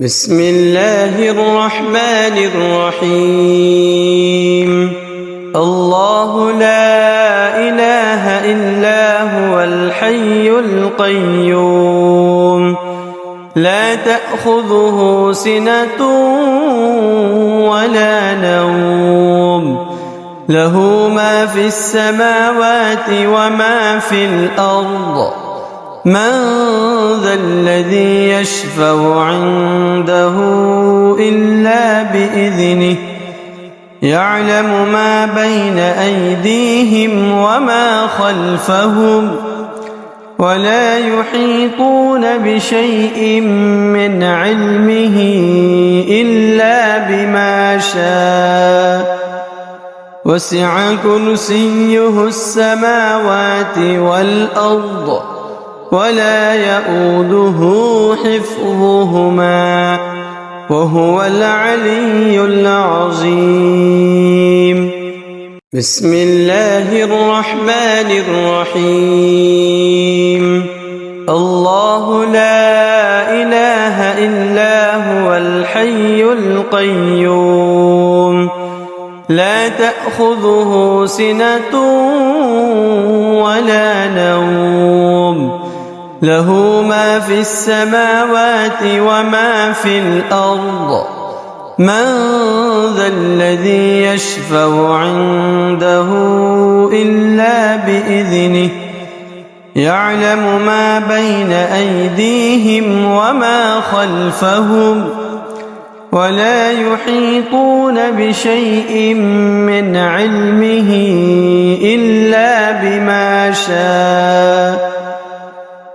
بسم الله الرحمن الرحيم. الله لا إله إلا هو الحي القيوم، لا تأخذه سنة ولا نوم، له ما في السماوات وما في الأرض. من ذا الذي يشفع عنده إلا بإذنه، يعلم ما بين أيديهم وما خلفهم، ولا يحيطون بشيء من علمه إلا بما شاء. وسع كرسيه السماوات والأرض، ولا يؤوده حفظهما، وهو العلي العظيم. بسم الله الرحمن الرحيم. الله لا إله إلا هو الحي القيوم، لا تأخذه سنة ولا نوم، له ما في السماوات وما في الأرض. من ذا الذي يشفع عنده إلا بإذنه، يعلم ما بين أيديهم وما خلفهم، ولا يحيطون بشيء من علمه إلا بما شاء.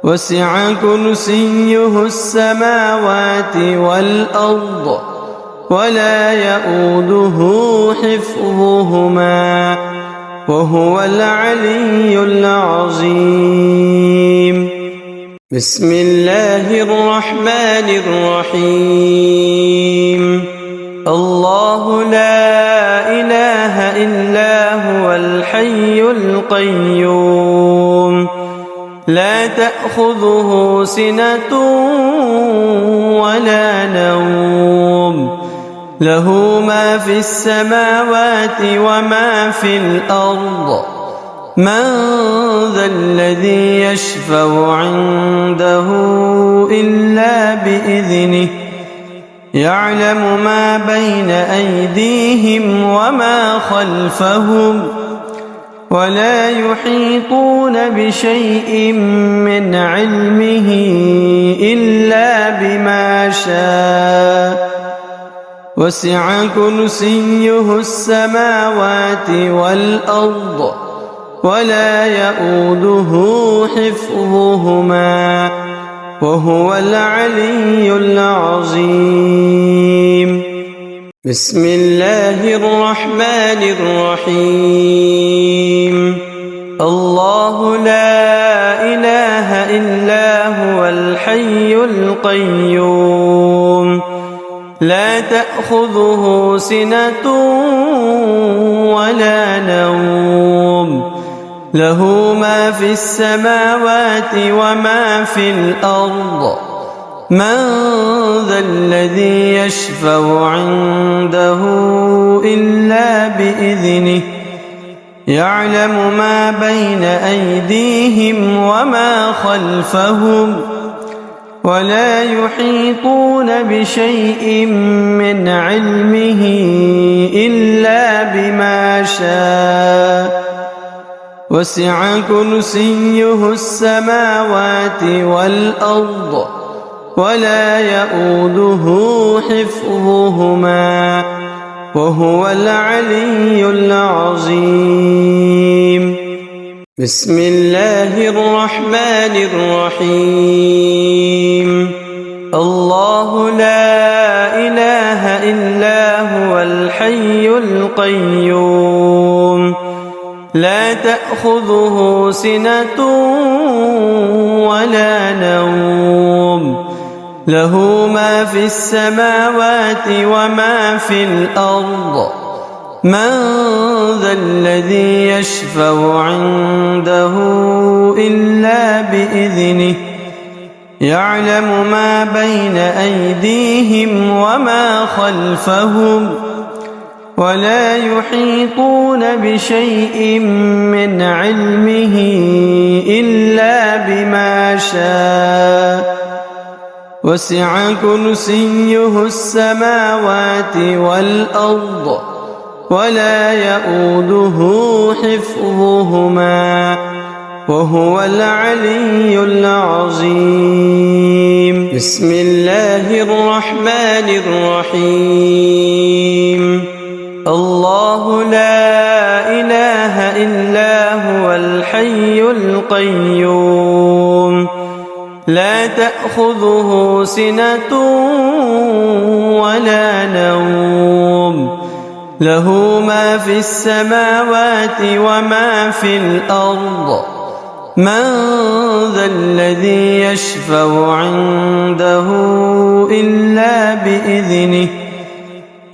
وسع كرسيه السماوات والأرض، ولا يؤوده حفظهما، وهو العلي العظيم. بسم الله الرحمن الرحيم. الله لا إله إلا هو الحي القيوم، لا تأخذه سنة ولا نوم، له ما في السماوات وما في الأرض. من ذا الذي يشفع عنده إلا بإذنه، يعلم ما بين أيديهم وما خلفهم، ولا يحيطون بشيء من علمه إلا بما شاء. وسع كرسيه السماوات والأرض، ولا يؤوده حفظهما، وهو العلي العظيم. بسم الله الرحمن الرحيم. الله لا إله إلا هو الحي القيوم، لا تأخذه سنة ولا نوم، له ما في السماوات وما في الأرض. من ذا الذي يشفع عنده إلا بإذنه، يعلم ما بين أيديهم وما خلفهم، ولا يحيطون بشيء من علمه إلا بما شاء. وسع كرسيه السماوات والأرض، ولا يؤوده حفظهما، وهو العلي العظيم. بسم الله الرحمن الرحيم. الله لا إله إلا هو الحي القيوم، لا تأخذه سنة ولا نوم، له ما في السماوات وما في الأرض. من ذا الذي يشفع عنده إلا بإذنه، يعلم ما بين أيديهم وما خلفهم ولا يحيطون بشيء من علمه إلا بما شاء وسع كرسيه السماوات والأرض ولا يؤوده حفظهما وهو العلي العظيم. بسم الله الرحمن الرحيم. الله لا إله إلا هو الحي القيوم لا تأخذه سنة ولا نوم له ما في السماوات وما في الأرض من ذا الذي يشفع عنده إلا بإذنه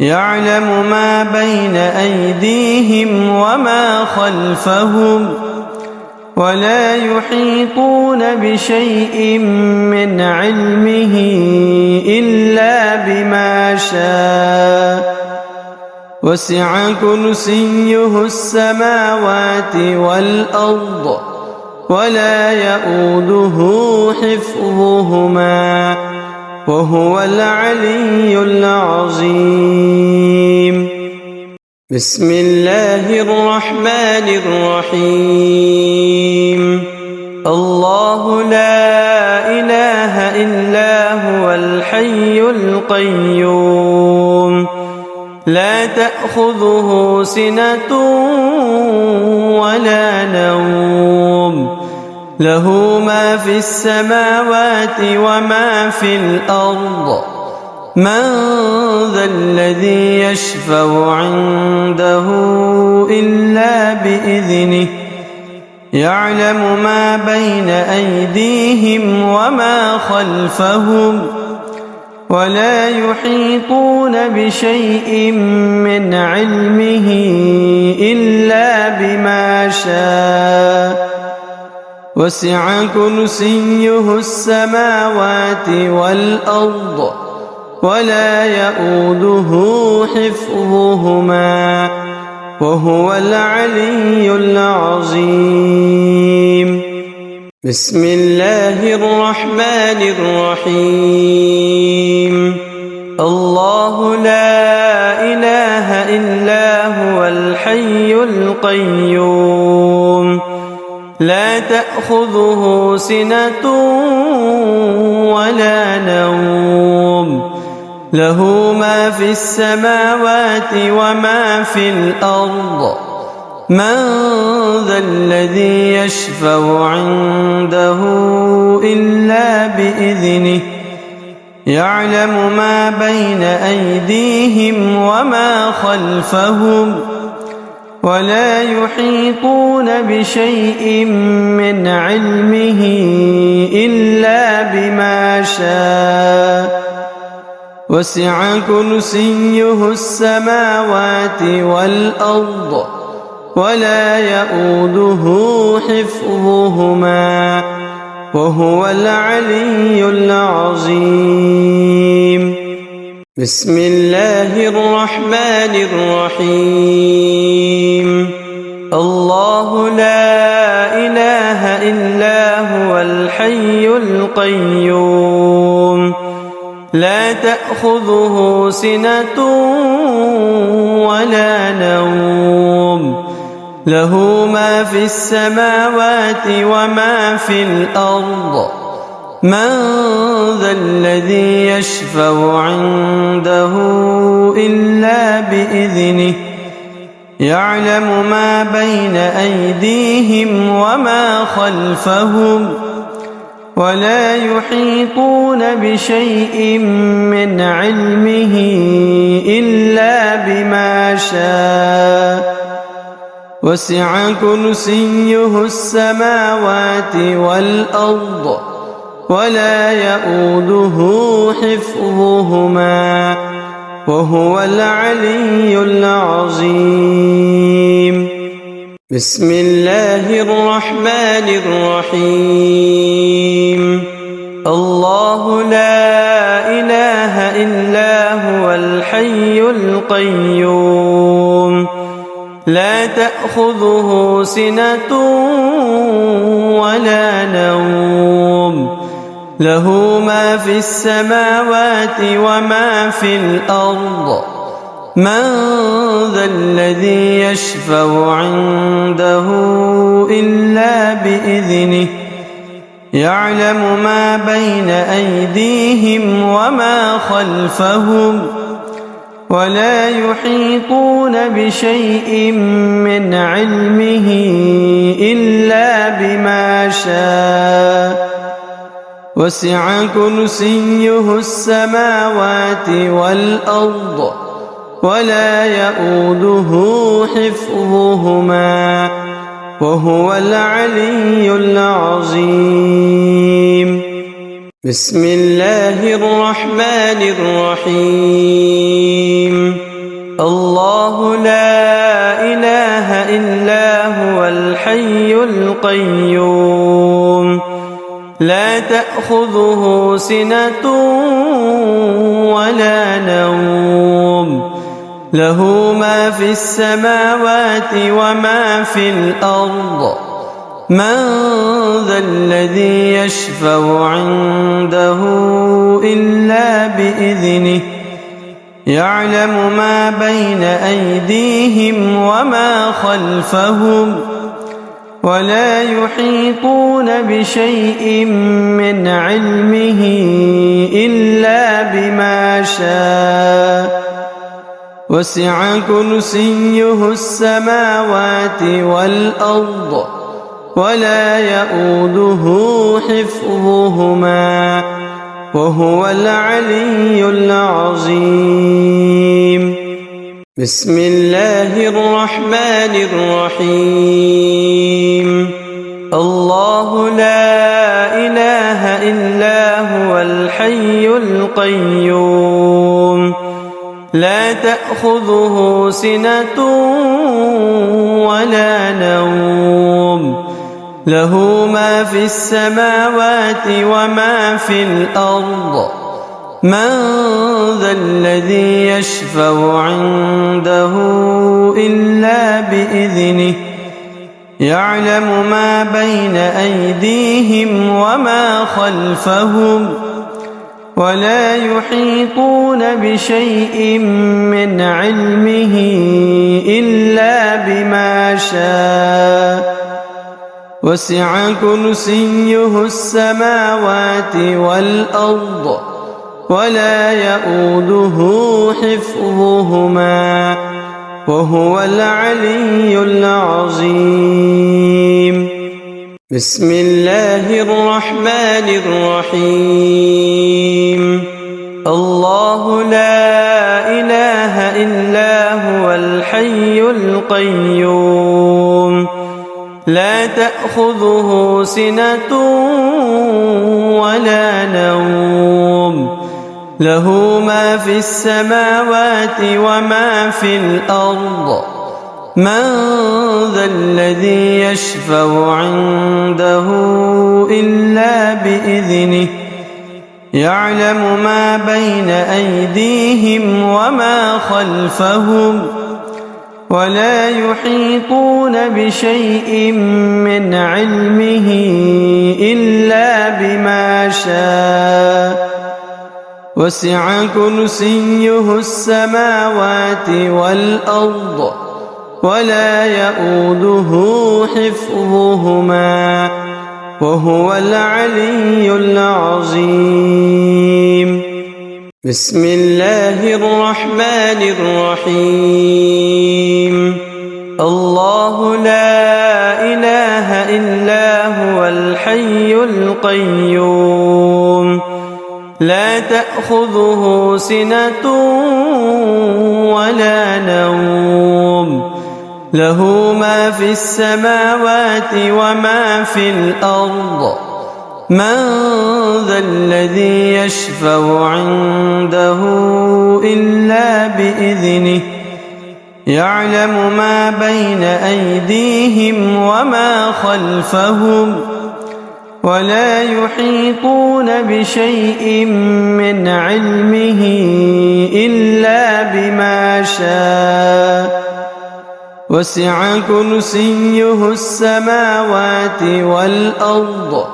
يعلم ما بين أيديهم وما خلفهم ولا يحيطون بشيء من علمه إلا بما شاء وسع كرسيه السماوات والأرض ولا يؤوده حفظهما وهو العلي العظيم. بسم الله الرحمن الرحيم. الله لا إله إلا هو الحي القيوم لا تأخذه سنة ولا نوم له ما في السماوات وما في الأرض من ذا الذي يشفع عنده إلا بإذنه يعلم ما بين أيديهم وما خلفهم ولا يحيطون بشيء من علمه إلا بما شاء وسع كرسيه السماوات والأرض ولا يؤوده حفظهما وهو العلي العظيم. بسم الله الرحمن الرحيم. الله لا إله إلا هو الحي القيوم لا تأخذه سنة ولا نوم له ما في السماوات وما في الأرض من ذا الذي يشفع عنده إلا بإذنه يعلم ما بين أيديهم وما خلفهم ولا يحيطون بشيء من علمه إلا بما شاء وسع كرسيه السماوات والأرض ولا يؤوده حفظهما وهو العلي العظيم. بسم الله الرحمن الرحيم. الله لا إله إلا هو الحي القيوم لا تأخذه سنة ولا نوم له ما في السماوات وما في الأرض من ذا الذي يشفع عنده إلا بإذنه يعلم ما بين أيديهم وما خلفهم ولا يحيطون بشيء من علمه إلا بما شاء وسع كرسيه السماوات والأرض ولا يؤوده حفظهما وهو العلي العظيم. بسم الله الرحمن الرحيم. الله الحي القيوم لا تأخذه سنة ولا نوم له ما في السماوات وما في الأرض من ذا الذي يشفع عنده إلا بإذنه يعلم ما بين أيديهم وما خلفهم ولا يحيطون بشيء من علمه إلا بما شاء وسع كرسيه السماوات والأرض ولا يؤوده حفظهما وهو العلي العظيم بسم الله الرحمن الرحيم الله لا إله إلا هو الحي القيوم لا تأخذه سنة ولا نوم له ما في السماوات وما في الأرض من ذا الذي يشفع عنده إلا بإذنه يعلم ما بين أيديهم وما خلفهم ولا يحيطون بشيء من علمه إلا بما شاء وسع كرسيه السماوات والأرض ولا يؤوده حفظهما وهو العلي العظيم بسم الله الرحمن الرحيم الله لا إله إلا هو الحي القيوم لا تأخذه سنة ولا نوم له ما في السماوات وما في الأرض من ذا الذي يشفع عنده إلا بإذنه يعلم ما بين أيديهم وما خلفهم ولا يحيطون بشيء من علمه إلا بما شاء وسع كرسيه السماوات والأرض ولا يؤوده حفظهما وهو العلي العظيم بسم الله الرحمن الرحيم الله لا إله إلا هو الحي القيوم لا تأخذه سنة ولا نوم له ما في السماوات وما في الأرض من ذا الذي يشفع عنده إلا بإذنه يعلم ما بين أيديهم وما خلفهم ولا يحيطون بشيء من علمه إلا بما شاء وسع كرسيه السماوات والأرض ولا يؤوده حفظهما وهو العلي العظيم بسم الله الرحمن الرحيم الله لا إله إلا هو الحي القيوم لا تأخذه سنة ولا نوم له ما في السماوات وما في الأرض من ذا الذي يشفع عنده إلا بإذنه يعلم ما بين أيديهم وما خلفهم ولا يحيطون بشيء من علمه إلا شاء وسع كرسيه السماوات والأرض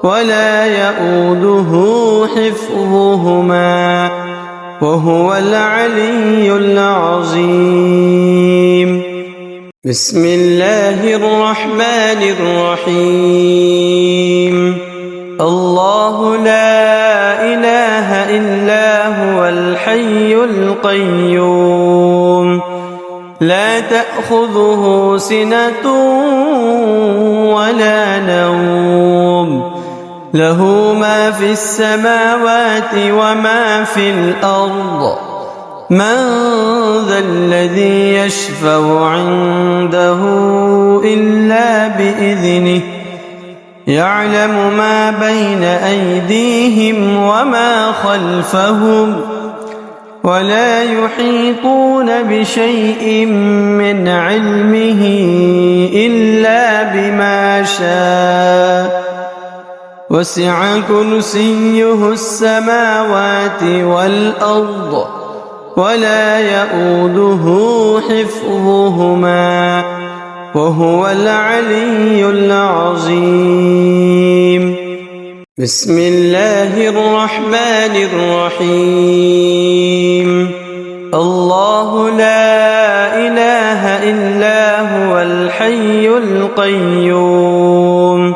ولا يئوده حفظهما وهو العلي العظيم. بسم الله الرحمن الرحيم. الله لا إله إلا هو الحي القيوم لا تأخذه سنة ولا نوم له ما في السماوات وما في الأرض من ذا الذي يشفع عنده إلا بإذنه يعلم ما بين أيديهم وما خلفهم ولا يحيطون بشيء من علمه إلا بما شاء وسع كرسيه السماوات والأرض ولا يئوده حفظهما وهو العلي العظيم. بسم الله الرحمن الرحيم. الله لا إله إلا هو الحي القيوم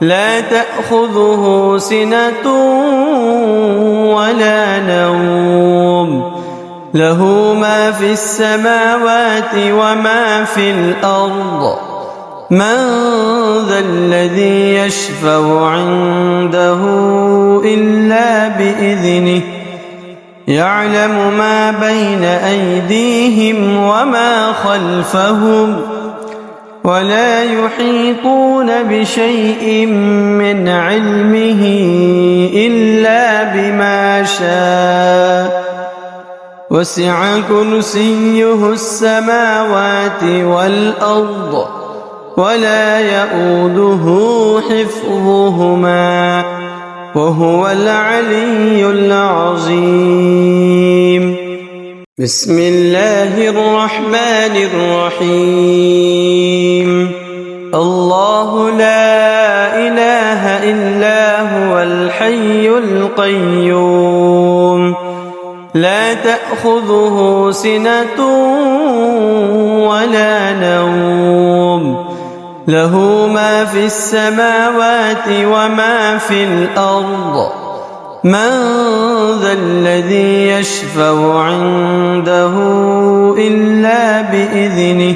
لا تأخذه سنة ولا نوم له ما في السماوات وما في الأرض من ذا الذي يشفع عنده إلا بإذنه يعلم ما بين أيديهم وما خلفهم ولا يحيطون بشيء من علمه إلا بما شاء وسع كرسيه السماوات والأرض ولا يئوده حفظهما وهو العلي العظيم. بسم الله الرحمن الرحيم. الله لا إله إلا هو الحي القيوم لا تأخذه سنة ولا نوم له ما في السماوات وما في الأرض من ذا الذي يشفع عنده إلا بإذنه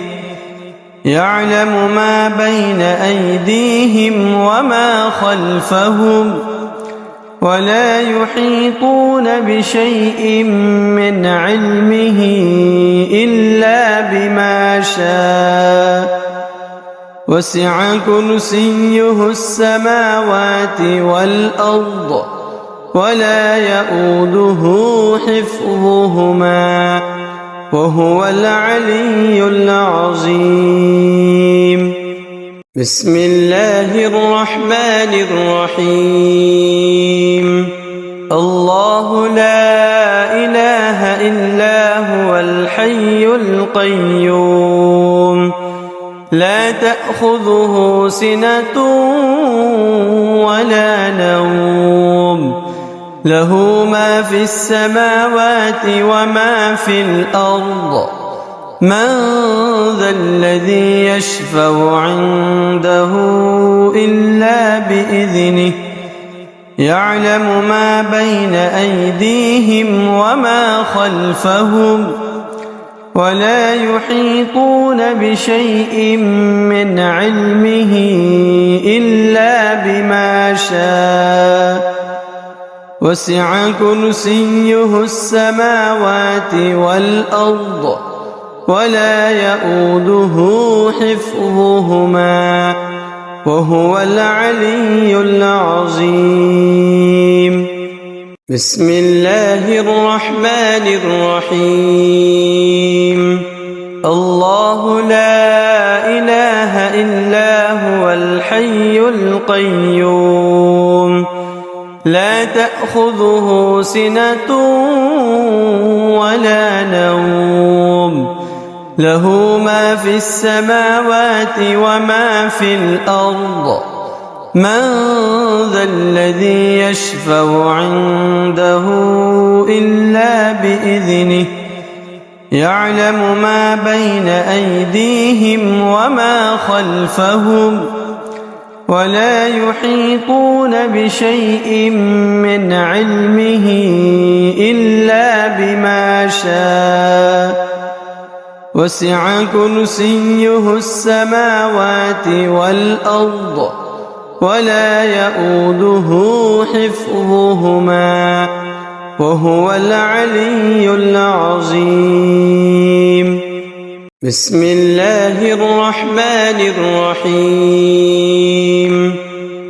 يعلم ما بين أيديهم وما خلفهم ولا يحيطون بشيء من علمه إلا بما شاء وسع كرسيه السماوات والأرض ولا يئوده حفظهما وهو العلي العظيم. بسم الله الرحمن الرحيم. الله لا إله إلا هو الحي القيوم لا تأخذه سنة ولا نوم له ما في السماوات وما في الأرض من ذا الذي يشفع عنده إلا بإذنه يعلم ما بين أيديهم وما خلفهم ولا يحيطون بشيء من علمه إلا بما شاء وسع كرسيه السماوات والأرض ولا يئوده حفظهما وهو العلي العظيم. بسم الله الرحمن الرحيم. الله لا إله إلا هو الحي القيوم لا تأخذه سنة ولا نوم له ما في السماوات وما في الأرض من ذا الذي يشفع عنده إلا بإذنه يعلم ما بين أيديهم وما خلفهم ولا يحيطون بشيء من علمه إلا بما شاء وسع كرسيه السماوات والأرض ولا يؤوده حفظهما وهو العلي العظيم. بسم الله الرحمن الرحيم.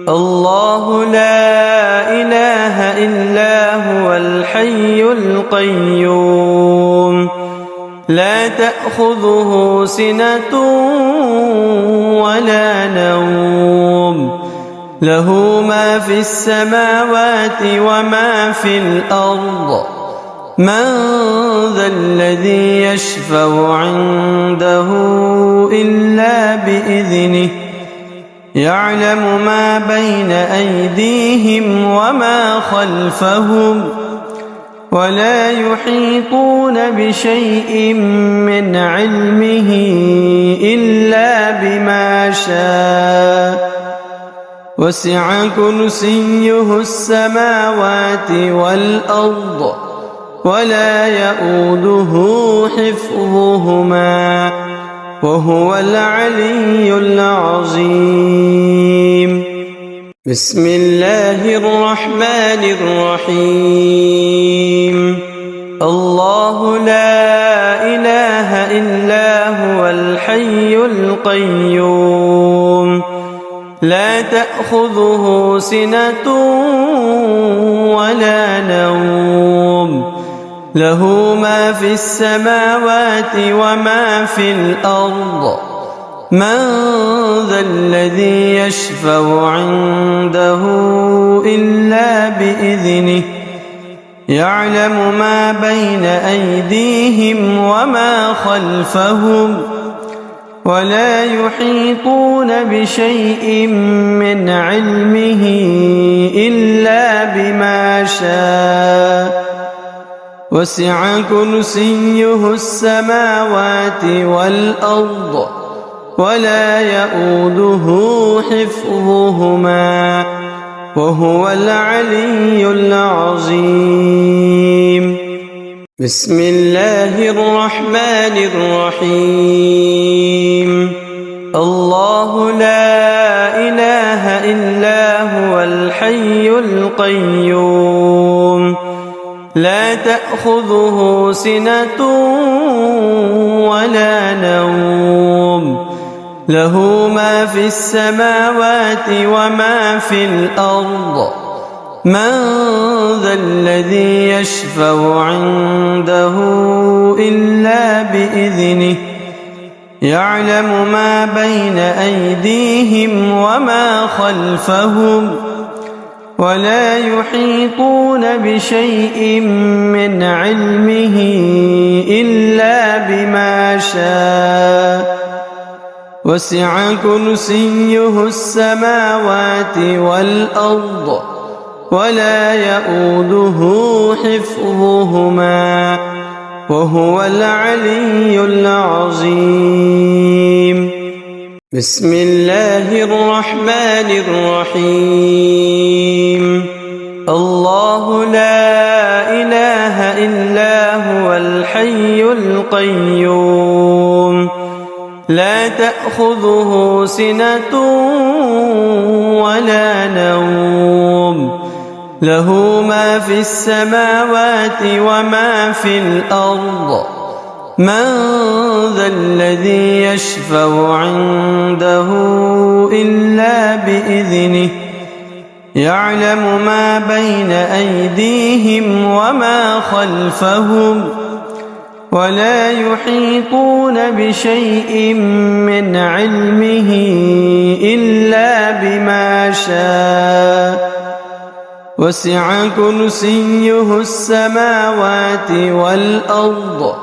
الله لا إله إلا هو الحي القيوم لا تأخذه سنة ولا نوم له ما في السماوات وما في الأرض من ذا الذي يشفع عنده إلا بإذنه يعلم ما بين أيديهم وما خلفهم ولا يحيطون بشيء من علمه إلا بما شاء وسع كرسيه السماوات والأرض ولا يؤوده حفظهما وهو العلي العظيم. بسم الله الرحمن الرحيم. الله لا إله إلا هو الحي القيوم لا تأخذه سنة ولا نوم له ما في السماوات وما في الأرض من ذا الذي يشفع عنده إلا بإذنه يعلم ما بين أيديهم وما خلفهم ولا يحيطون بشيء من علمه إلا بما شاء وسع كرسيه السماوات والأرض ولا يؤوده حفظهما وهو العلي العظيم. بسم الله الرحمن الرحيم. الله لا إله إلا هو الحي القيوم لا تأخذه سنة ولا نوم له ما في السماوات وما في الأرض من ذا الذي يشفع عنده إلا بإذنه يعلم ما بين أيديهم وما خلفهم ولا يحيطون بشيء من علمه إلا بما شاء وسع كرسيه السماوات والأرض ولا يؤوده حفظهما وهو العلي العظيم. بسم الله الرحمن الرحيم. الله لا إله إلا هو الحي القيوم لا تأخذه سنة ولا نوم له ما في السماوات وما في الأرض من ذا الذي يشفع عنده إلا بإذنه يعلم ما بين أيديهم وما خلفهم ولا يحيطون بشيء من علمه إلا بما شاء وسع كرسيه السماوات والأرض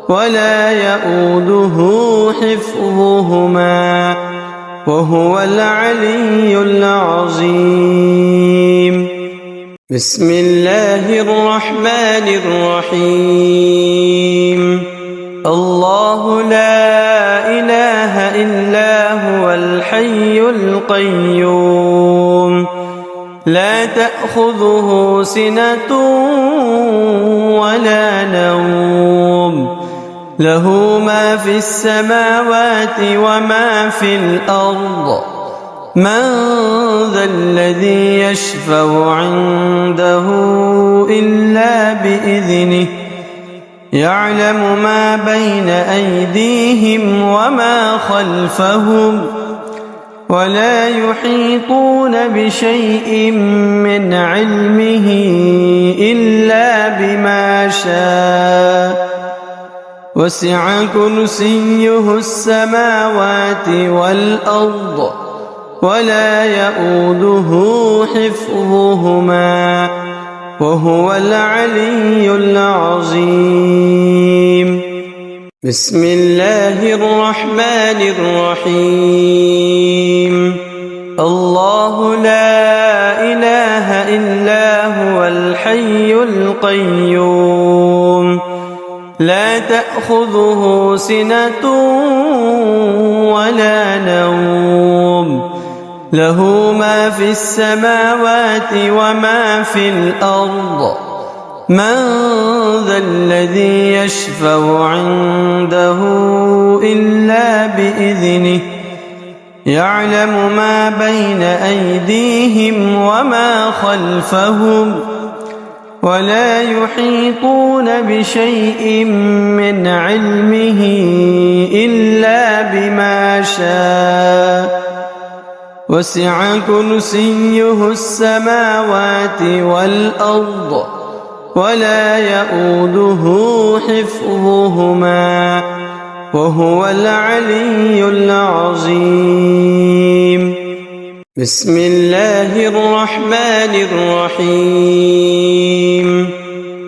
ولا يؤوده حفظهما وهو العلي العظيم. بسم الله الرحمن الرحيم. الله لا إله إلا هو الحي القيوم لا تأخذه سنة ولا نوم له ما في السماوات وما في الأرض من ذا الذي يشفع عنده إلا بإذنه يعلم ما بين أيديهم وما خلفهم ولا يحيطون بشيء من علمه إلا بما شاء وسع كرسيه السماوات والأرض ولا يؤوده حفظهما وهو العلي العظيم. بسم الله الرحمن الرحيم. الله لا إله إلا هو الحي القيوم لا تأخذه سنة ولا نوم له ما في السماوات وما في الأرض من ذا الذي يشفع عنده إلا بإذنه يعلم ما بين أيديهم وما خلفهم ولا يحيطون بشيء من علمه إلا بما شاء وسع كرسيه السماوات والأرض ولا يؤوده حفظهما وهو العلي العظيم. بسم الله الرحمن الرحيم.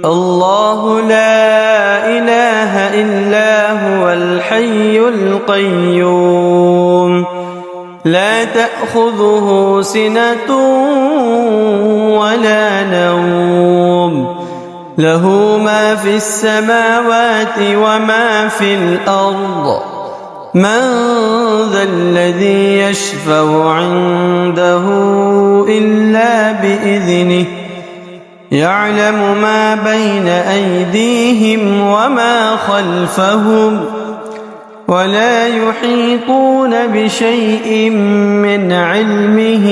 الله لا إله إلا هو الحي القيوم لا تأخذه سنة ولا نوم له ما في السماوات وما في الأرض من ذا الذي يشفع عنده إلا بإذنه يعلم ما بين أيديهم وما خلفهم ولا يحيطون بشيء من علمه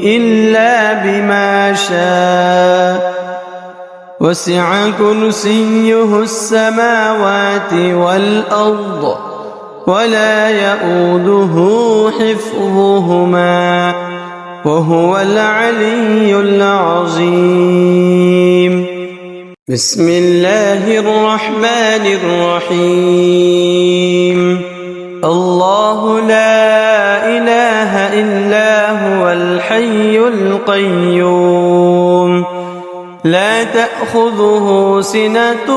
إلا بما شاء وسع كرسيه السماوات والأرض ولا يؤوده حفظهما وهو العلي العظيم. بسم الله الرحمن الرحيم. الله لا إله إلا هو الحي القيوم لا تأخذه سنة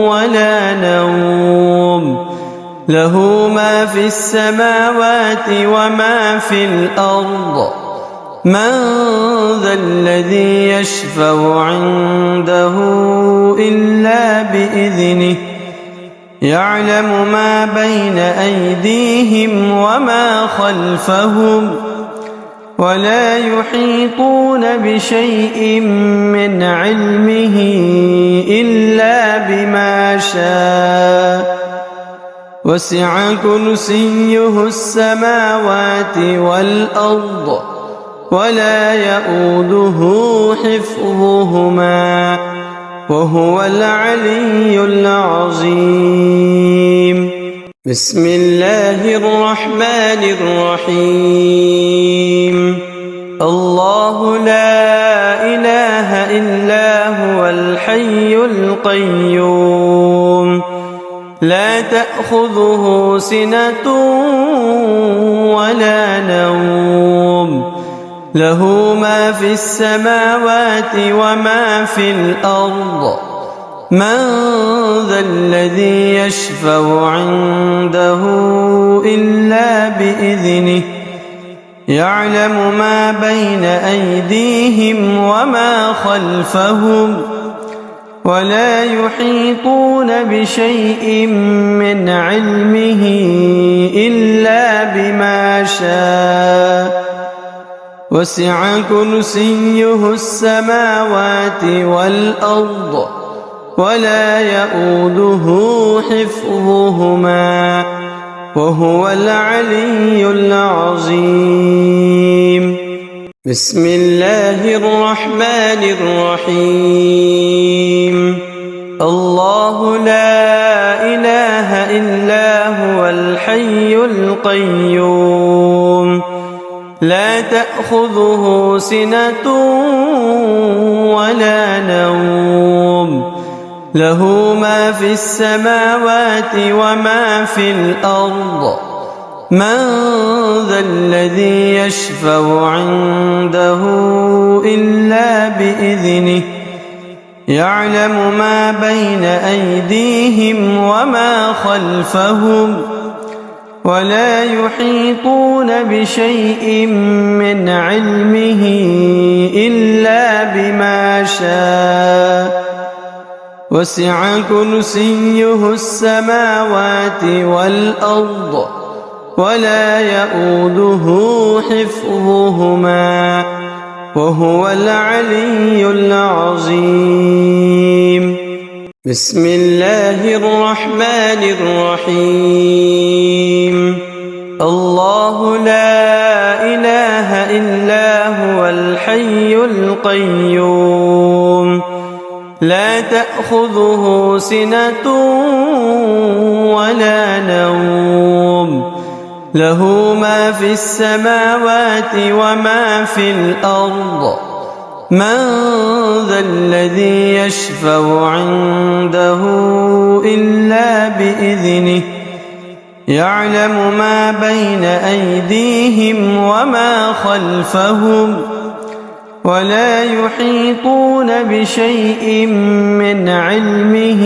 ولا نوم له ما في السماوات وما في الأرض من ذا الذي يشفع عنده إلا بإذنه يعلم ما بين أيديهم وما خلفهم ولا يحيطون بشيء من علمه إلا بما شاء وسع كرسيه السماوات والأرض ولا يؤوده حفظهما وهو العلي العظيم. بسم الله الرحمن الرحيم. الله لا إله إلا هو الحي القيوم لا تأخذه سنة ولا نوم له ما في السماوات وما في الأرض من ذا الذي يشفع عنده إلا بإذنه يعلم ما بين أيديهم وما خلفهم ولا يحيطون بشيء من علمه إلا بما شاء وسع كرسيه السماوات والأرض ولا يؤوده حفظهما وهو العلي العظيم. بسم الله الرحمن الرحيم. الله لا إله إلا هو الحي القيوم لا تأخذه سنة ولا نوم له ما في السماوات وما في الأرض من ذا الذي يشفع عنده إلا بإذنه يعلم ما بين أيديهم وما خلفهم ولا يحيطون بشيء من علمه إلا بما شاء وسع كرسيه السماوات والأرض ولا يؤوده حفظهما وهو العلي العظيم. بسم الله الرحمن الرحيم. الله لا إله إلا هو الحي القيوم لا تأخذه سنة ولا نوم له ما في السماوات وما في الأرض من ذا الذي يشفع عنده إلا بإذنه يعلم ما بين أيديهم وما خلفهم ولا يحيطون بشيء من علمه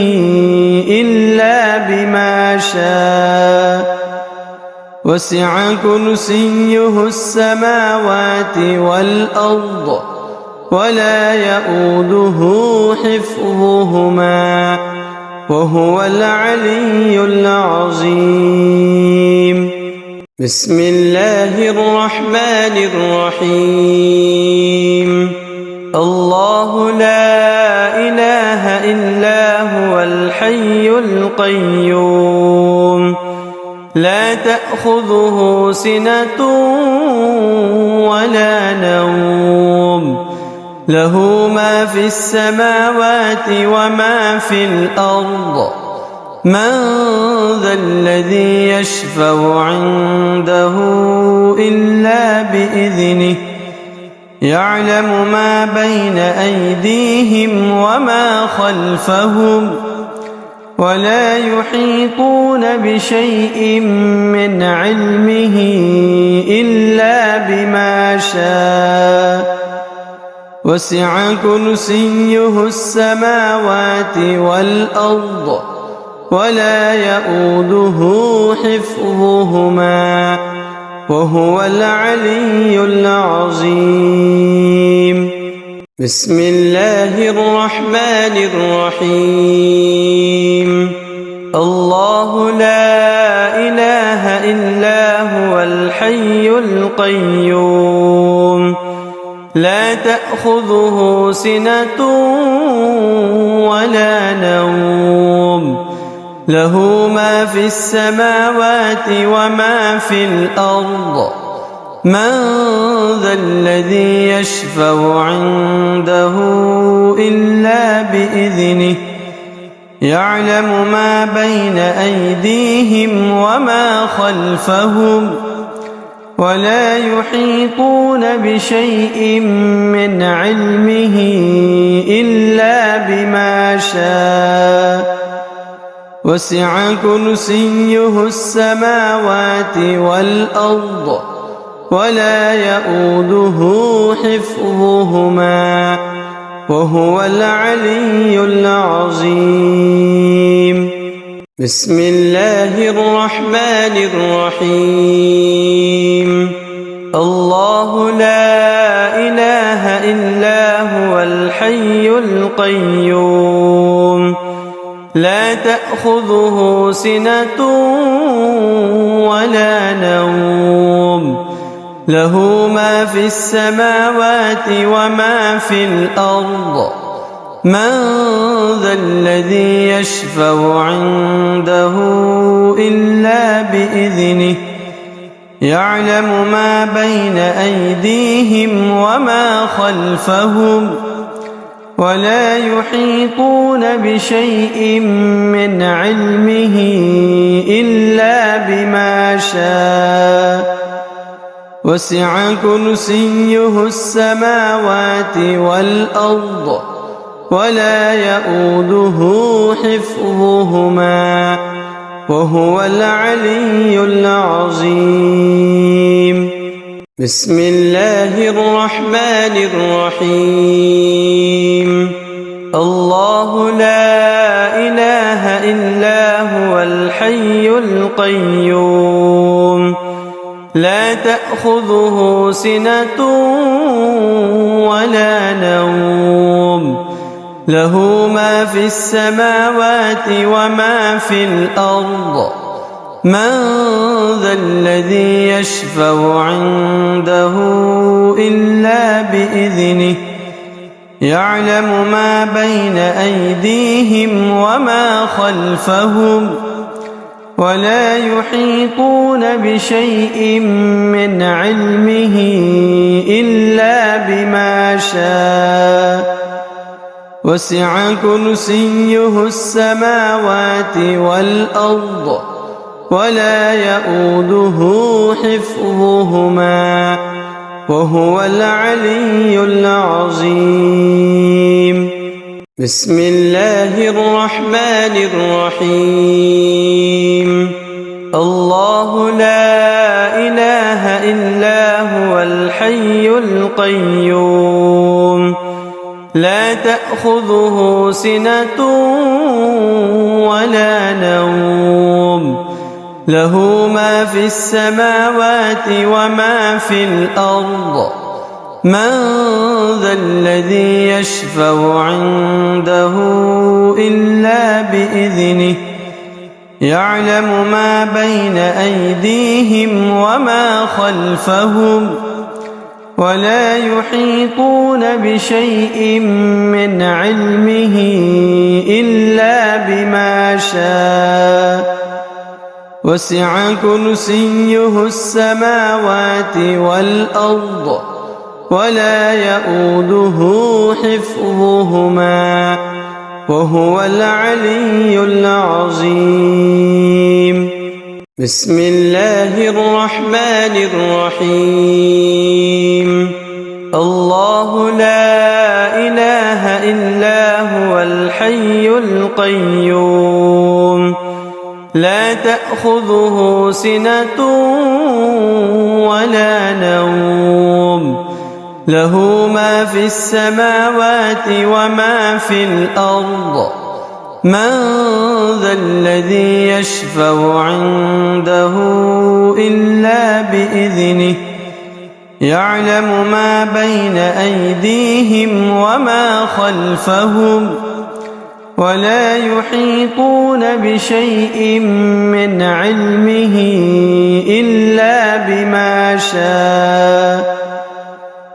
إلا بما شاء وسع كرسيه السماوات والأرض ولا يؤوده حفظهما وهو العلي العظيم. بسم الله الرحمن الرحيم. الله لا إله إلا هو الحي القيوم لا تأخذه سنة ولا نوم له ما في السماوات وما في الأرض من ذا الذي يشفع عنده إلا بإذنه يعلم ما بين أيديهم وما خلفهم ولا يحيطون بشيء من علمه إلا بما شاء وسع كرسيه السماوات والأرض ولا يؤوده حفظهما وهو العلي العظيم. بسم الله الرحمن الرحيم. الله لا إله إلا هو الحي القيوم لا تأخذه سنة ولا نوم له ما في السماوات وما في الأرض من ذا الذي يشفع عنده إلا بإذنه يعلم ما بين أيديهم وما خلفهم ولا يحيطون بشيء من علمه إلا بما شاء وسع كرسيه السماوات والأرض ولا يؤوده حفظهما وهو العلي العظيم. بسم الله الرحمن الرحيم. الله لا إله إلا هو الحي القيوم لا تأخذه سنة ولا نوم له ما في السماوات وما في الأرض من ذا الذي يشفع عنده إلا بإذنه يعلم ما بين أيديهم وما خلفهم ولا يحيطون بشيء من علمه إلا بما شاء وسع كرسيه السماوات والأرض ولا يؤوده حفظهما وهو العلي العظيم. بسم الله الرحمن الرحيم. الله لا إله إلا هو الحي القيوم لا تأخذه سنة ولا نوم له ما في السماوات وما في الأرض من ذا الذي يشفع عنده إلا بإذنه يعلم ما بين أيديهم وما خلفهم ولا يحيطون بشيء من علمه إلا بما شاء وسع كرسيه السماوات والأرض ولا يؤوده حفظهما وهو العلي العظيم. بسم الله الرحمن الرحيم. الله لا إله إلا هو الحي القيوم لا تأخذه سنة ولا نوم له ما في السماوات وما في الأرض من ذا الذي يشفع عنده إلا بإذنه يعلم ما بين أيديهم وما خلفهم ولا يحيطون بشيء من علمه إلا بما شاء وسع كرسيه السماوات والأرض ولا يؤوده حفظهما وهو العلي العظيم. بسم الله الرحمن الرحيم. الله لا إله إلا هو الحي القيوم لا تأخذه سنة ولا نوم له ما في السماوات وما في الأرض من ذا الذي يشفع عنده إلا بإذنه يعلم ما بين أيديهم وما خلفهم ولا يحيطون بشيء من علمه إلا بما شاء وسع كرسيه السماوات والأرض ولا يؤوده حفظهما وهو العلي العظيم. بسم الله الرحمن الرحيم. الله لا إله إلا هو الحي القيوم لا تأخذه سنة ولا نوم له ما في السماوات وما في الأرض من ذا الذي يشفع عنده إلا بإذنه يعلم ما بين أيديهم وما خلفهم ولا يحيطون بشيء من علمه إلا بما شاء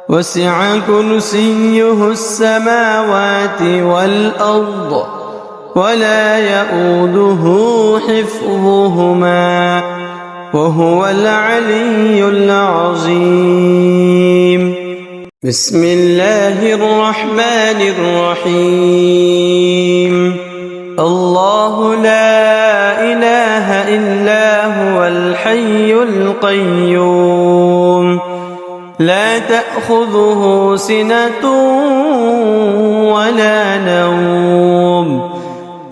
وسع كرسيه السماوات والأرض ولا يؤوده حفظهما وهو العلي العظيم. بسم الله الرحمن الرحيم. الله لا إله إلا هو الحي القيوم لا تأخذه سنة ولا نوم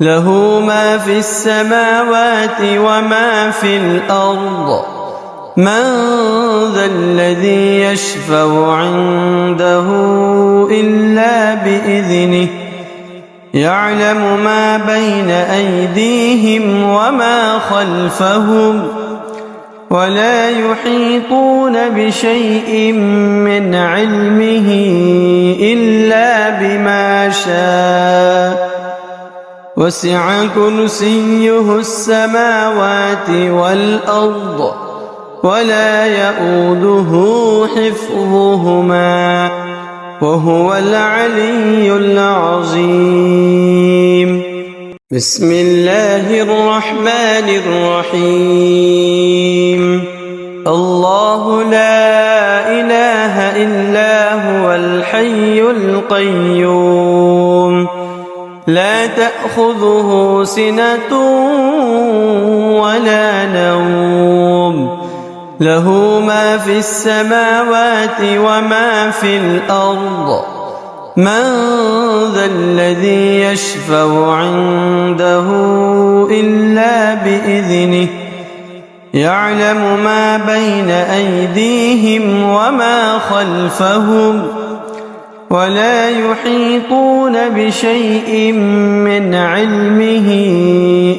له ما في السماوات وما في الأرض من ذا الذي يشفع عنده إلا بإذنه يعلم ما بين أيديهم وما خلفهم ولا يحيطون بشيء من علمه إلا بما شاء وسع كرسيه السماوات والأرض ولا يؤوده حفظهما وهو العلي العظيم. بسم الله الرحمن الرحيم. الله لا إله إلا هو الحي القيوم لا تأخذه سنة ولا نوم له ما في السماوات وما في الأرض من ذا الذي يشفع عنده إلا بإذنه يعلم ما بين أيديهم وما خلفهم ولا يحيطون بشيء من علمه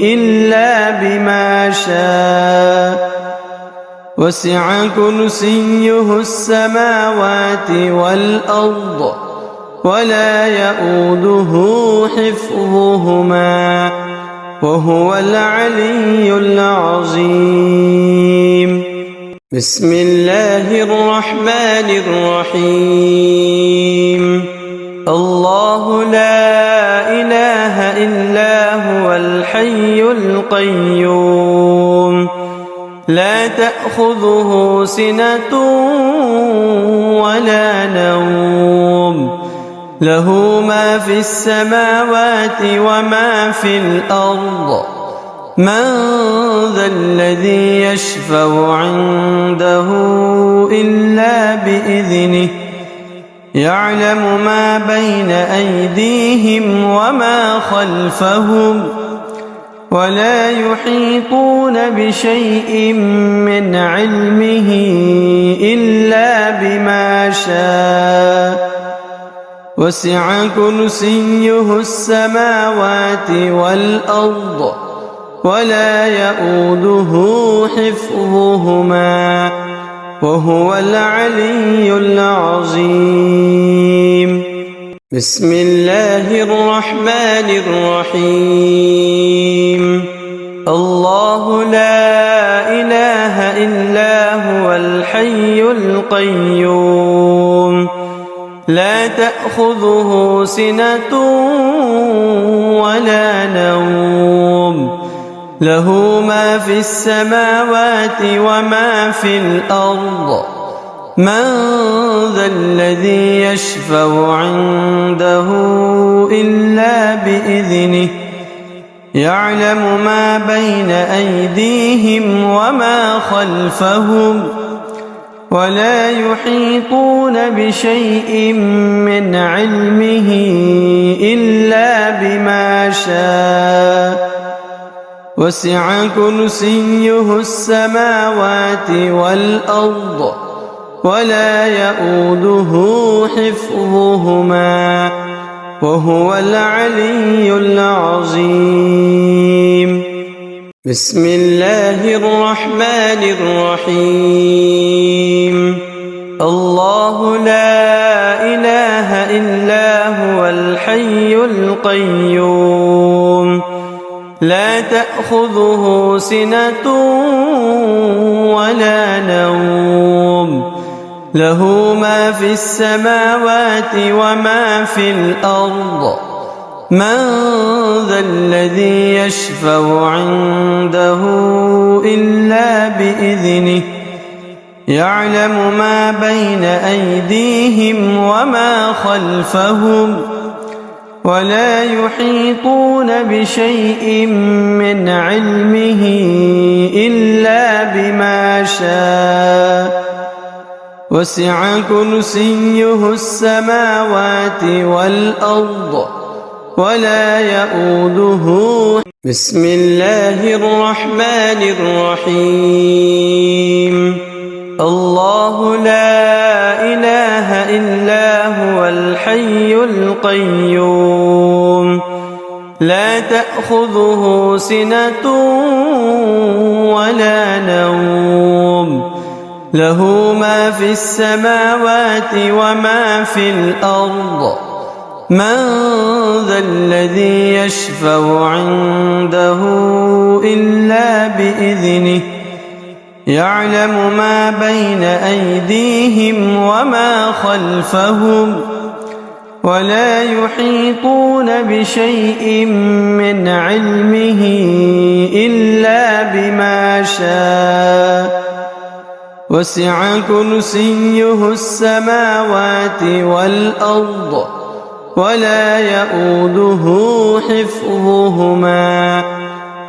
إلا بما شاء وسع كرسيه السماوات والأرض ولا يؤوده حفظهما وهو العلي العظيم. بسم الله الرحمن الرحيم. الله لا إله إلا هو الحي القيوم لا تأخذه سنة ولا نوم له ما في السماوات وما في الأرض من ذا الذي يشفع عنده إلا بإذنه يعلم ما بين أيديهم وما خلفهم ولا يحيطون بشيء من علمه إلا بما شاء وسع كرسيه السماوات والأرض ولا يؤوده حفظهما وهو العلي العظيم. بسم الله الرحمن الرحيم. الله لا إله إلا هو الحي القيوم لا تأخذه سنة ولا نوم له ما في السماوات وما في الأرض من ذا الذي يشفع عنده إلا بإذنه يعلم ما بين أيديهم وما خلفهم ولا يحيطون بشيء من علمه إلا بما شاء وسع كرسيه السماوات والأرض ولا يؤوده حفظهما وهو العلي العظيم. بسم الله الرحمن الرحيم. الله لا إله إلا هو الحي القيوم لا تأخذه سنة ولا نوم له ما في السماوات وما في الأرض من ذا الذي يشفع عنده إلا بإذنه يعلم ما بين أيديهم وما خلفهم ولا يحيطون بشيء من علمه إلا بما شاء وسع كرسيه السماوات والأرض ولا يؤوده. بسم الله الرحمن الرحيم. القيوم لا تأخذه سنة ولا نوم له ما في السماوات وما في الأرض من ذا الذي يشفع عنده إلا بإذنه يعلم ما بين أيديهم وما خلفهم ولا يحيطون بشيء من علمه إلا بما شاء وسع كرسيه السماوات والأرض ولا يؤوده حفظهما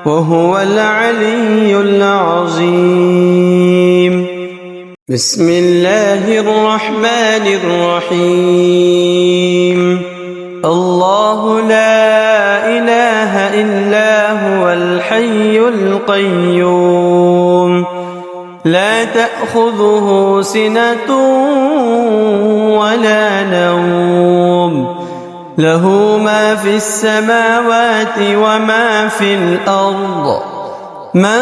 وهو العلي العظيم بسم الله الرحمن الرحيم الله لا إله إلا هو الحي القيوم لا تأخذه سنة ولا نوم له ما في السماوات وما في الأرض من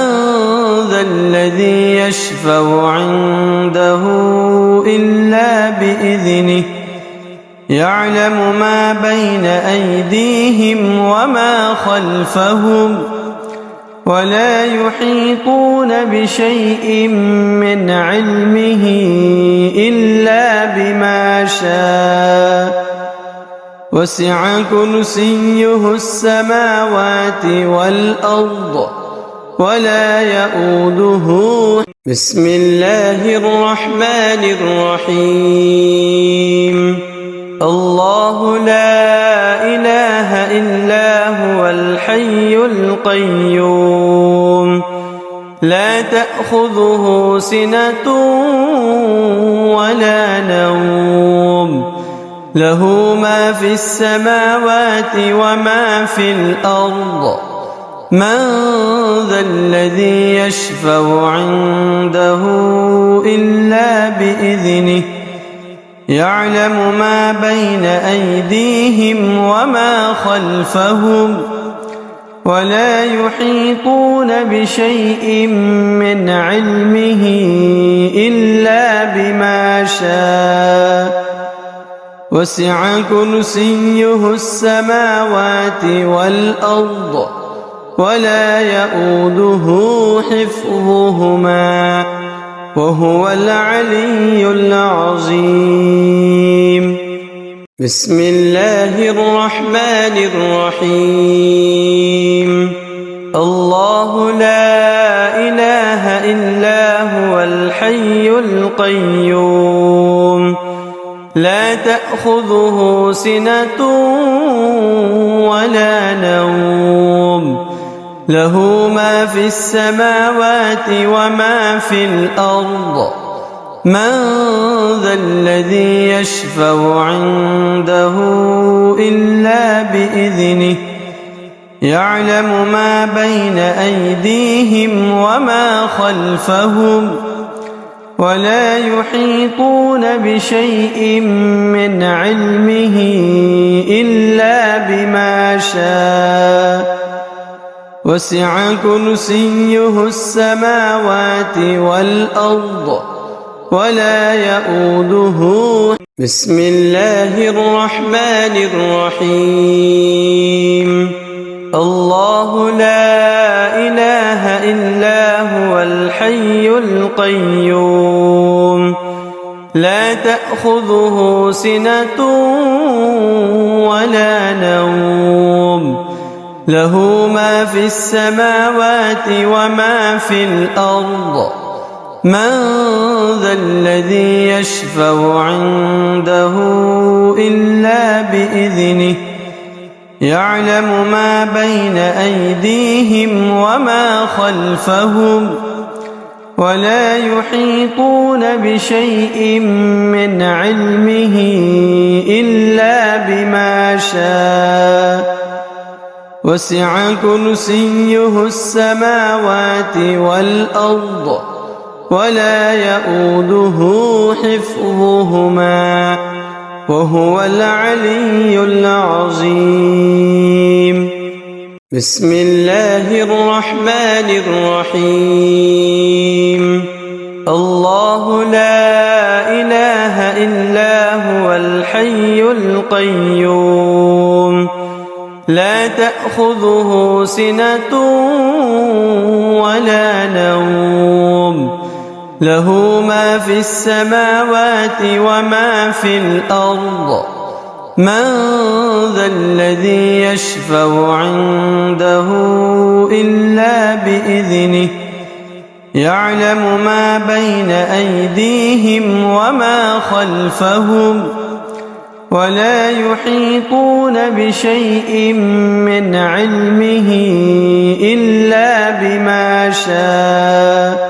ذا الذي يشفع عنده إلا بإذنه يعلم ما بين أيديهم وما خلفهم ولا يحيطون بشيء من علمه إلا بما شاء وسع كرسيه السماوات والأرض ولا يؤوده بسم الله الرحمن الرحيم الله لا إله إلا هو الحي القيوم لا تأخذه سنة ولا نوم له ما في السماوات وما في الأرض من ذا الذي يشفع عنده إلا بإذنه يعلم ما بين أيديهم وما خلفهم ولا يحيطون بشيء من علمه إلا بما شاء وسع كرسيه السماوات والأرض ولا يؤوده حفظهما وهو العلي العظيم بسم الله الرحمن الرحيم الله لا إله إلا هو الحي القيوم لا تأخذه سنة ولا نوم له ما في السماوات وما في الأرض من ذا الذي يشفع عنده إلا بإذنه يعلم ما بين أيديهم وما خلفهم ولا يحيطون بشيء من علمه إلا بما شاء وسع كرسيه السماوات والأرض ولا يؤوده بسم الله الرحمن الرحيم الله لا إله إلا هو الحي القيوم لا تأخذه سنة ولا نوم له ما في السماوات وما في الأرض من ذا الذي يشفع عنده إلا بإذنه يعلم ما بين أيديهم وما خلفهم ولا يحيطون بشيء من علمه إلا بما شاء وسع كرسيه السماوات والأرض ولا يؤوده حفظهما وهو العلي العظيم. بسم الله الرحمن الرحيم. الله لا إله إلا هو الحي القيوم لا تأخذه سنة ولا نوم له ما في السماوات وما في الأرض من ذا الذي يشفع عنده إلا بإذنه يعلم ما بين أيديهم وما خلفهم ولا يحيطون بشيء من علمه إلا بما شاء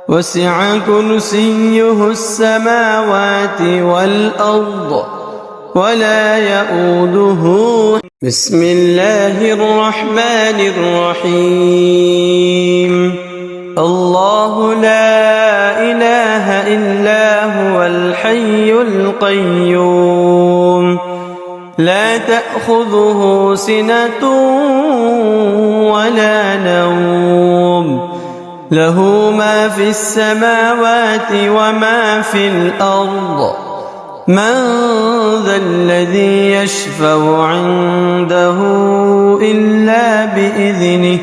وسع كرسيه السماوات والأرض ولا يؤوده. بسم الله الرحمن الرحيم. الله لا إله إلا هو الحي القيوم لا تأخذه سنة ولا نوم له ما في السماوات وما في الأرض من ذا الذي يشفع عنده إلا بإذنه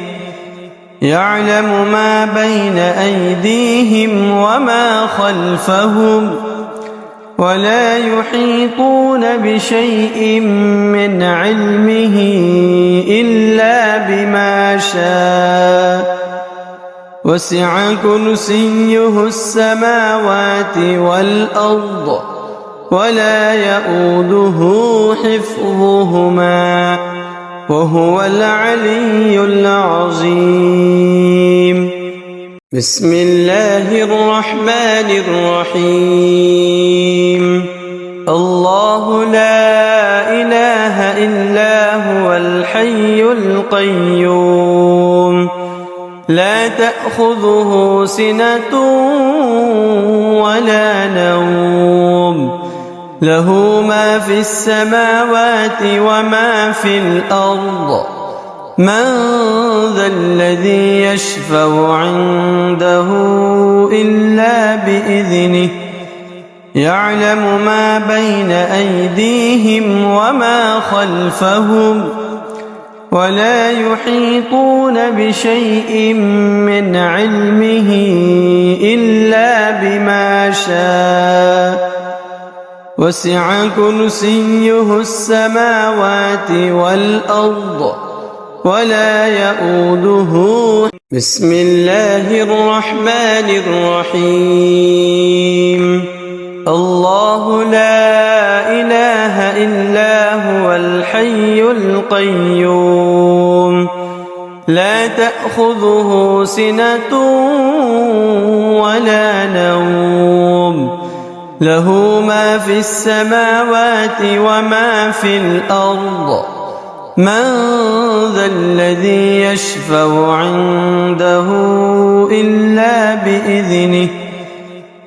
يعلم ما بين أيديهم وما خلفهم ولا يحيطون بشيء من علمه إلا بما شاء وسع كرسيه السماوات والأرض ولا يؤوده حفظهما وهو العلي العظيم. بسم الله الرحمن الرحيم. الله لا إله إلا هو الحي القيوم لا تأخذه سنة ولا نوم له ما في السماوات وما في الأرض من ذا الذي يشفع عنده إلا بإذنه يعلم ما بين أيديهم وما خلفهم ولا يحيطون بشيء من علمه إلا بما شاء وسع كرسيه السماوات والأرض ولا يؤوده. بسم الله الرحمن الرحيم. الله لا إله إلا هو الحي القيوم لا تأخذه سنة ولا نوم له ما في السماوات وما في الأرض من ذا الذي يشفع عنده إلا بإذنه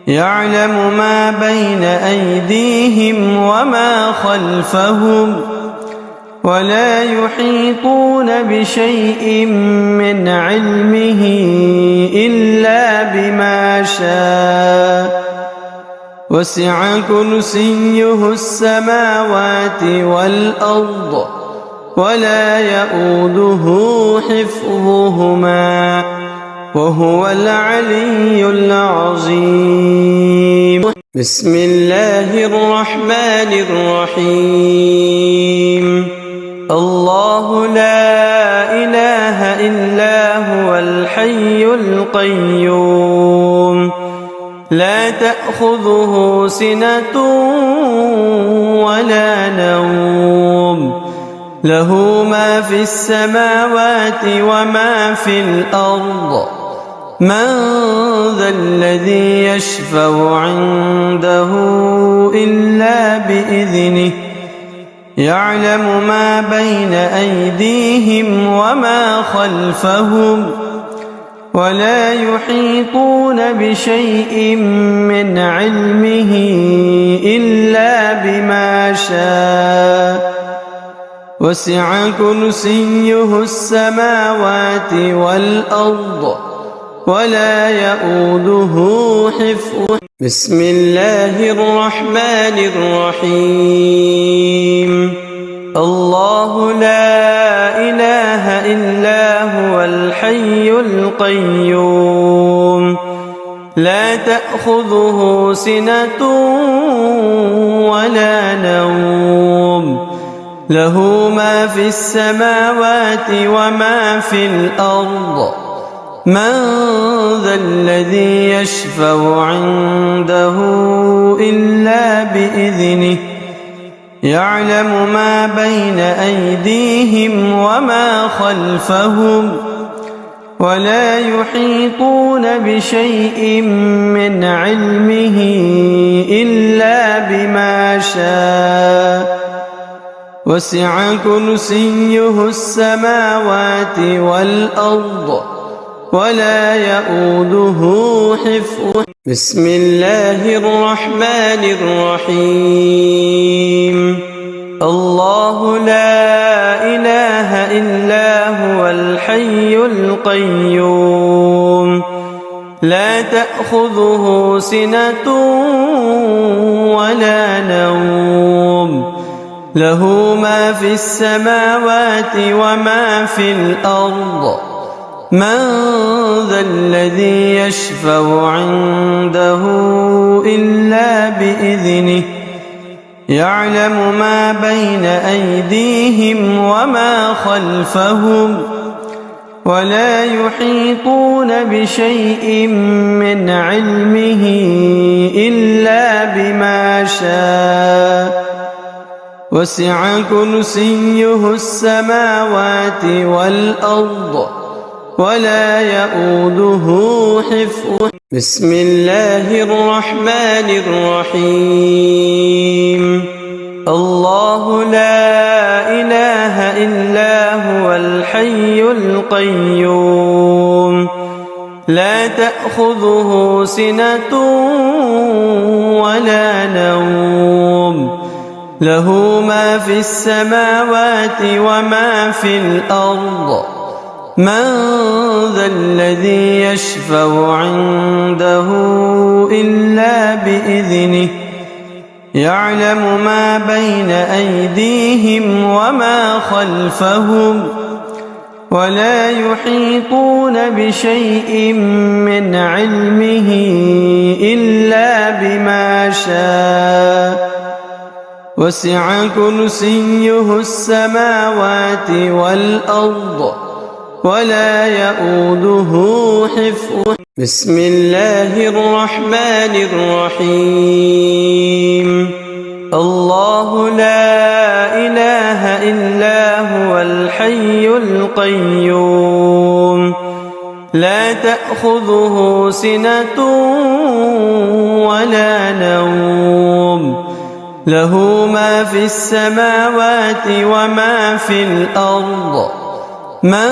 يعلم ما بين أيديهم وما خلفهم ولا يحيطون بشيء من علمه إلا بما شاء وسع كرسيه السماوات والأرض ولا يؤوده حفظهما وهو العلي العظيم. بسم الله الرحمن الرحيم. الله لا إله إلا هو الحي القيوم لا تأخذه سنة ولا نوم له ما في السماوات وما في الأرض من ذا الذي يشفع عنده إلا بإذنه يعلم ما بين أيديهم وما خلفهم ولا يحيطون بشيء من علمه إلا بما شاء وسع كرسيه السماوات والأرض ولا يؤوده حفظهما. بسم الله الرحمن الرحيم. الله لا إله إلا هو الحي القيوم لا تأخذه سنة ولا نوم له ما في السماوات وما في الأرض من ذا الذي يشفع عنده إلا بإذنه يعلم ما بين أيديهم وما خلفهم ولا يحيطون بشيء من علمه إلا بما شاء وسع كرسيه السماوات والأرض ولا يؤوده حفظهما. بسم الله الرحمن الرحيم. الله لا إله إلا هو الحي القيوم لا تأخذه سنة ولا نوم له ما في السماوات وما في الأرض من ذا الذي يشفع عنده إلا بإذنه يعلم ما بين أيديهم وما خلفهم ولا يحيطون بشيء من علمه إلا بما شاء وسع كرسيه السماوات والأرض ولا يؤوده حفظهما. بسم الله الرحمن الرحيم. الله لا إله إلا هو الحي القيوم لا تأخذه سنة ولا نوم له ما في السماوات وما في الأرض من ذا الذي يشفع عنده إلا بإذنه يعلم ما بين أيديهم وما خلفهم ولا يحيطون بشيء من علمه إلا بما شاء وسع كرسيه السماوات والأرض ولا يؤوده حفظهما. بسم الله الرحمن الرحيم. الله لا إله إلا هو الحي القيوم لا تأخذه سنة ولا نوم له ما في السماوات وما في الأرض من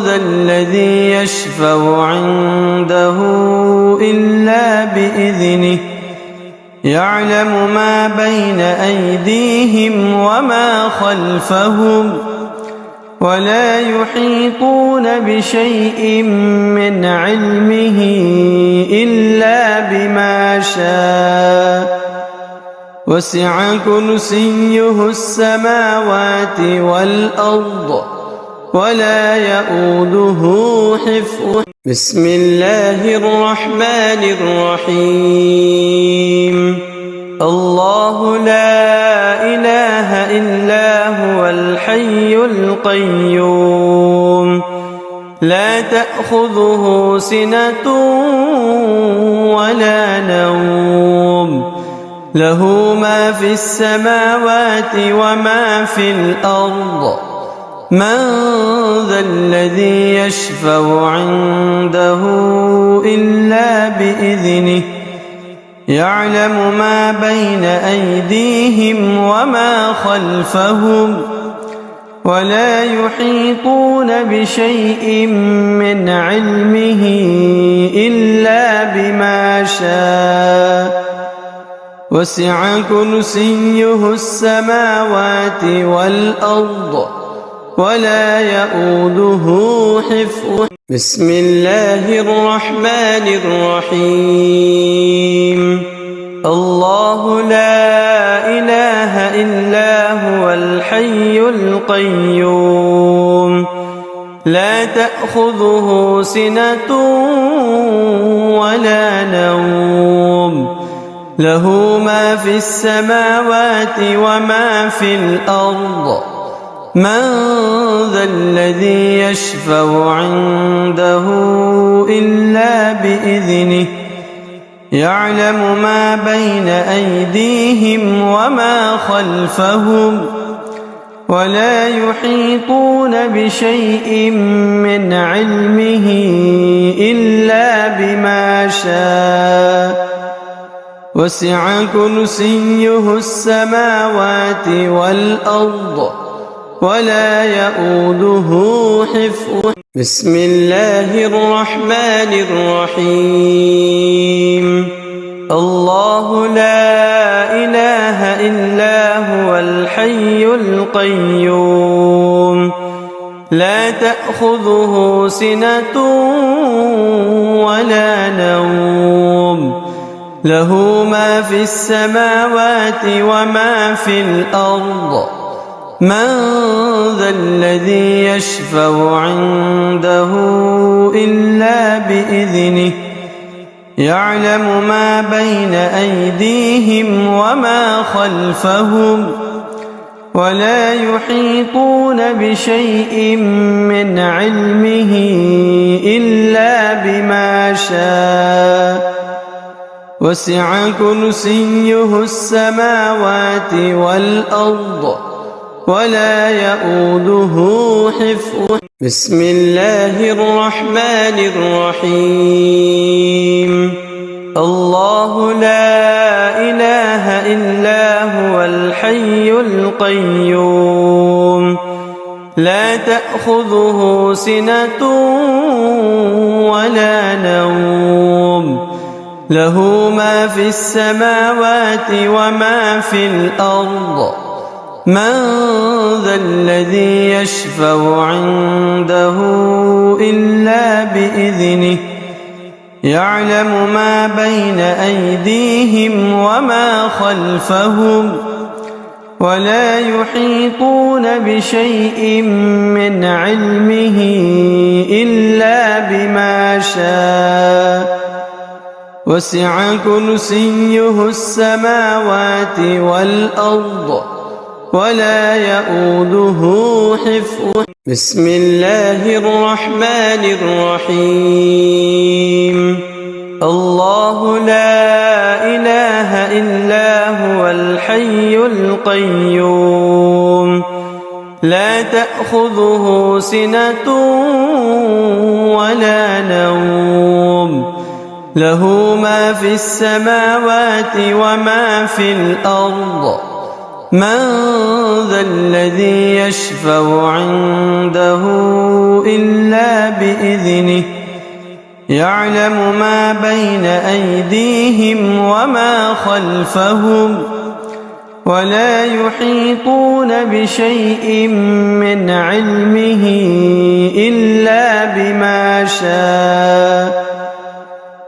ذا الذي يشفع عنده إلا بإذنه يعلم ما بين أيديهم وما خلفهم ولا يحيطون بشيء من علمه إلا بما شاء وسع كرسيه السماوات والأرض ولا يؤوده حفظهما. بسم الله الرحمن الرحيم. الله لا إله إلا هو الحي القيوم لا تأخذه سنة ولا نوم له ما في السماوات وما في الأرض من ذا الذي يشفع عنده إلا بإذنه يعلم ما بين أيديهم وما خلفهم ولا يحيطون بشيء من علمه إلا بما شاء وسع كرسيه السماوات والأرض ولا يؤوده حفظهما. بسم الله الرحمن الرحيم. الله لا إله إلا هو الحي القيوم لا تأخذه سنة ولا نوم له ما في السماوات وما في الأرض من ذا الذي يشفع عنده إلا بإذنه يعلم ما بين أيديهم وما خلفهم ولا يحيطون بشيء من علمه إلا بما شاء وسع كرسيه السماوات والأرض ولا يؤوده حفظهما. بسم الله الرحمن الرحيم. الله لا إله إلا هو الحي القيوم لا تأخذه سنة ولا نوم له ما في السماوات وما في الأرض من ذا الذي يشفع عنده إلا بإذنه يعلم ما بين أيديهم وما خلفهم ولا يحيطون بشيء من علمه إلا بما شاء وسع كرسيه السماوات والأرض ولا يؤوده حفظهما. بسم الله الرحمن الرحيم. الله لا إله إلا هو الحي القيوم لا تأخذه سنة ولا نوم له ما في السماوات وما في الأرض من ذا الذي يشفع عنده إلا بإذنه يعلم ما بين أيديهم وما خلفهم ولا يحيطون بشيء من علمه إلا بما شاء وسع كرسيه السماوات والأرض ولا يؤوده حفظهما. بسم الله الرحمن الرحيم. الله لا إله إلا هو الحي القيوم لا تأخذه سنة ولا نوم له ما في السماوات وما في الأرض من ذا الذي يشفع عنده إلا بإذنه يعلم ما بين أيديهم وما خلفهم ولا يحيطون بشيء من علمه إلا بما شاء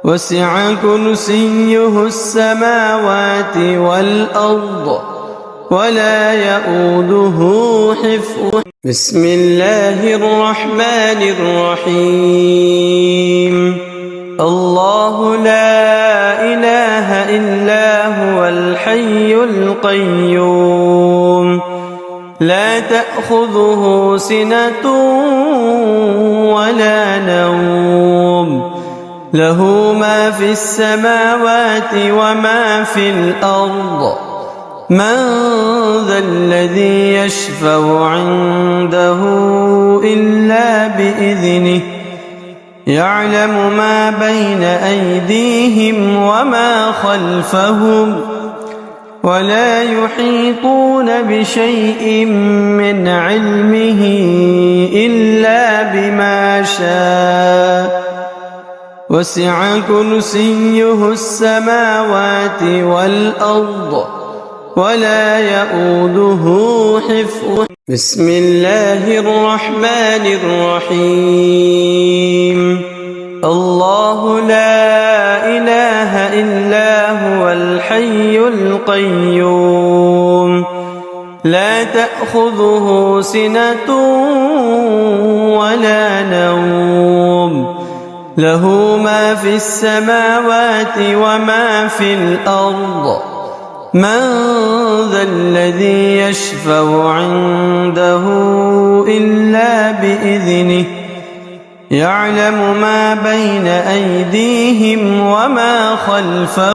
وسع كرسيه السماوات والأرض ولا يؤوده حفظهما. بسم الله الرحمن الرحيم. الله لا إله إلا هو الحي القيوم لا تأخذه سنة ولا نوم له ما في السماوات وما في الأرض من ذا الذي يشفع عنده إلا بإذنه يعلم ما بين أيديهم وما خلفهم ولا يحيطون بشيء من علمه إلا بما شاء وسع كرسيه السماوات والأرض ولا يؤوده حفظهما. بسم الله الرحمن الرحيم. الله لا إله إلا هو الحي القيوم لا تأخذه سنة ولا نوم له ما في السماوات وما في الأرض من ذا الذي يشفع عنده إلا بإذنه يعلم ما بين أيديهم وما خلفهم